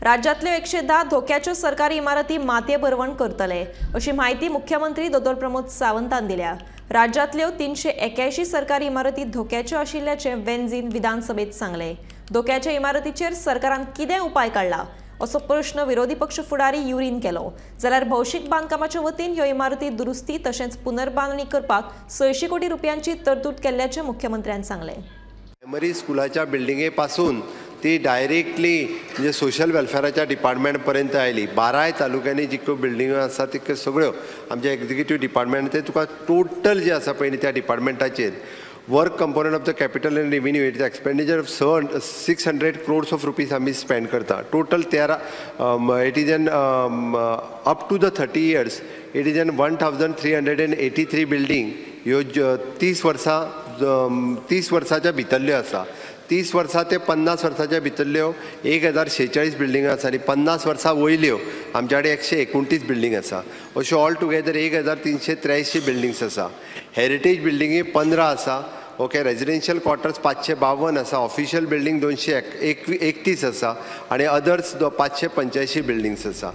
राज्यातले 110 धोक्याच्यो सरकारी इमारती मातये भरवण करतले अशी माहिती मुख्यमंत्री दोतोर प्रमोद सावंतान दिल्या। राज्यातल्यो 381 सरकारी इमारती धोक्याच्यो आशिल्ल्याचे वेंझीन विधानसभेत सांगले। धोक्याच्या इमारतीचेर सरकारान कितें उपाय काढला असो प्रश्न विरोधी पक्ष फुडारी युरीन केलो जाल्यार भौशीक बांदकामाच्या वतीन ह्यो इमारती दुरुस्ती तशेंच पुनर्बांदणी करपाक 600 कोटी रुपयांची तरतूद केल्ल्याचे मुख्यमंत्र्यांनी सांगले। प्रायमरी स्कुलाच्या बिल्डिंगे पासून ती डायरेक्टली म्हणजे सोशल वेलफेअराच्या डिपार्टमेंटपर्यंत आयली। 12 तालुक्यांनी जितक्यो बिल्डिंगो आसा त्यो सगळ्यो आमच्या एक्झिक्युटिव्ह डिपार्टमेंट ते तुका टोटल जे आसा पळय त्या डिपार्टमेंटाचेर work component of the capital and revenue it expenditure of 600 crores of rupees आमी स्पेंड करता। Total 13 it is an up to the 30 years it is an 1383 building ह्यो 30 वर्साच्या भितरल्यो आसा। 30 वर्सां ते 50 वर्साच्या भितरल्यो 1046 बिल्डिंग आसा आनी 50 वर्सां वयल्यो आमच्या कडेन 129 बिल्डिंग आसा। अश्यो ऑल टुगेदर 1383 बिल्डिंग्स आसा। हेरिटेज बिल्डिंगी 15 आसा। ओके, रेजिडेन्शियल क्वार्टर्स 552 आसा। ऑफिशियल बिल्डिंग 231 आसा आनी अदर्स 585 बिल्डिंग्स आसा।